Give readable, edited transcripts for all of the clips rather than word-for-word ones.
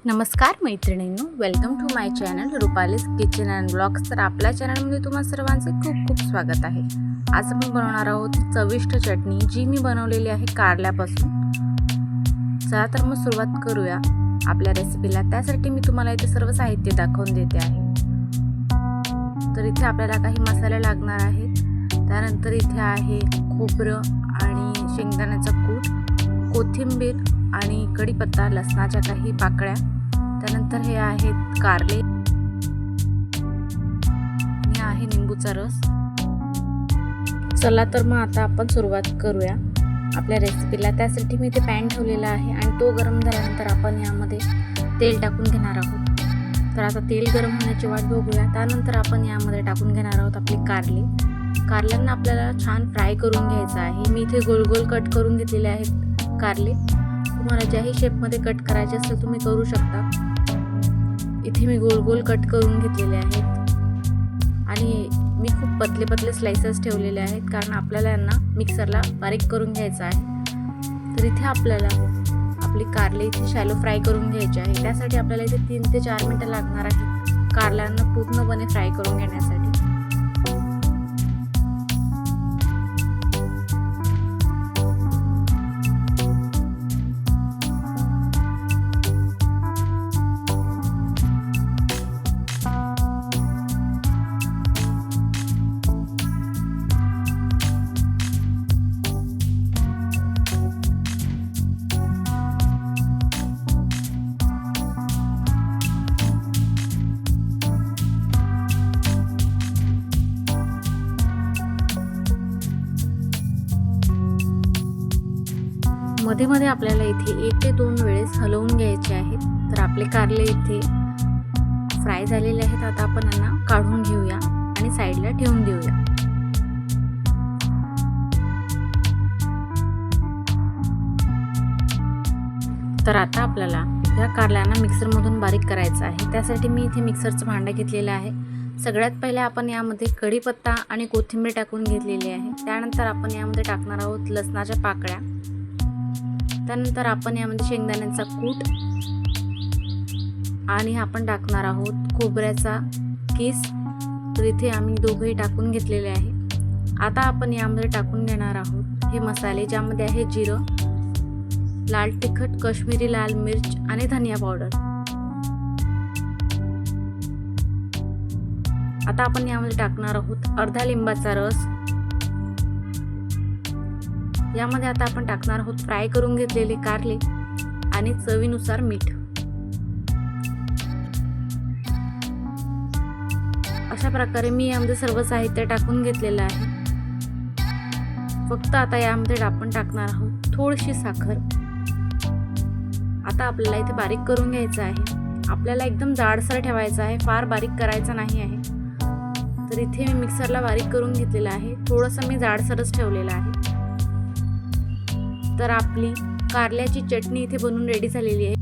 नमस्कार मैत्रिणींनो, welcome to my channel Rupali's kitchen and blogs. तर आपल्या चॅनलमध्ये तुम्हा सर्वांचे खूप खूप स्वागत आहे। आज आपण बनवणार आहोत चविष्ट चटणी, जी मी बनवलेली आहे कारल्यापासून। चला तर मग सुरुवात करूया आपल्या रेसिपीला। त्यासाठी मी तुम्हाला इथे सर्व साहित्य दाखवून देते आहे। तर इथे आपल्याला काही मसाले लागणार आहेत। त्यानंतर इथे आहे खोबरं आणि शेंगदाण्याचा कूट, कोथिंबीर आणि कढीपत्ता, लसणाच्या काही पाकळ्या, त्यानंतर हे आहेत कारले, हे आहे निंबूचा रस। चला तर मग आता आपण सुरुवात करूया आपल्या रेसिपीला। त्यासाठी मी इथे पॅन ठेवलेला आहे आणि तो गरम झाल्यानंतर आपण यामध्ये तेल टाकून घेणार आहोत। तर आता तेल गरम होण्याची वाट बघूया। त्यानंतर आपण यामध्ये टाकून घेणार आहोत आपले कारले। कारल्यांना आपल्याला छान फ्राय करून घ्यायचं आहे। मी इथे गोल गोल कट करून घेतलेले आहेत कारले। तुम्हाला ज्याही शेपमध्ये कट करायचे असेल तुम्ही करू शकता। इथे मी गोल गोल कट करून घेतलेले आहेत आणि मी खूप पतले पतले स्लाइसेस ठेवलेले आहेत, कारण आपल्याला यांना मिक्सरला बारीक करून घ्यायचं आहे। तर इथे आपल्याला आपली कारले इथे शॅलो फ्राय करून घ्यायचे आहे। त्यासाठी आपल्याला इथे 3 ते 4 मिनिटं लागणार आहेत कारल्यांना पूर्णपणे फ्राय करून घेण्यासाठी। मध्ये मध्ये आपल्याला इथे 1 ते 2 वेळेस हलवून घ्यायचे आहेत। तर आपले कारले इथे फ्राय झालेले आहेत। आता आपण यांना काढून घेऊया आणि साईडला ठेवून देऊया। तर आता आपल्याला या कारल्यांना मिक्सरमधून बारीक करायचं आहे। त्यासाठी मी इथे मिक्सरचं भांडं घेतलेलं आहे। सगळ्यात पहिले आपण यामध्ये कढीपत्ता आणि कोथिंबीर टाकून घेतलेली आहे। त्यानंतर आपण यामध्ये टाकणार आहोत लसणाच्या पाकळ्या, त्यानंतर आपण यामध्ये शेंगदाण्याचा कूट आणि आपण टाकणार आहोत खोबऱ्याचा किस। तर इथे आम्ही दोघंही टाकून घेतलेले आहे। आता आपण यामध्ये टाकून घेणार आहोत हे मसाले, ज्यामध्ये आहे जिरं, लाल तिखट, काश्मीरी लाल मिर्च आणि धनिया पावडर। आता आपण यामध्ये टाकणार आहोत अर्धा लिंबाचा रस। यामध्ये आता आपण टाकणार आहोत फ्राय करून घेतलेले कारले आणि चवीनुसार मीठ। अशा प्रकारे मी यामध्ये सर्व साहित्य टाकून घेतलेलं आहे। फक्त आता यामध्ये आपण टाकणार आहोत थोडीशी साखर। आता आपल्याला इथे बारीक करून घ्यायचं आहे। आपल्याला एकदम जाडसर ठेवायचं आहे, फार बारीक करायचं नाही आहे। तर इथे मी मिक्सरला बारीक करून घेतलेलं आहे, थोडंसं मी जाडसरच ठेवलेलं आहे। तर आपली कारल्याची चटणी इथे बनवून रेडी झालेली आहे।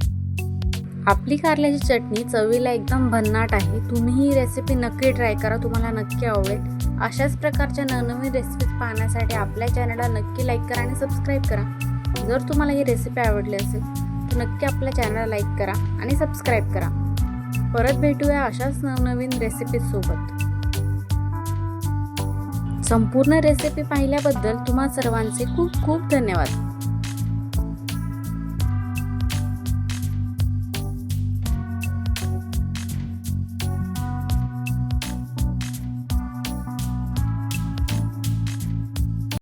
आपली कारल्याची चटणी चवीला एकदम भन्नाट आहे। तुम्ही ही रेसिपी नक्की ट्राय करा, तुम्हाला नक्की आवडेल। अशाच प्रकारच्या नवनवीन रेसिपीज पाहण्यासाठी आपल्या चॅनलला नक्की लाईक करा आणि सबस्क्राईब करा। जर तुम्हाला ही रेसिपी आवडली असेल तर नक्की आपल्या चॅनलला लाईक करा आणि सबस्क्राईब करा। परत भेटूया अशाच नवनवीन रेसिपीज सोबत। संपूर्ण रेसिपी पाहिल्याबद्दल तुम्हा सर्वांचे खूप खूप धन्यवाद।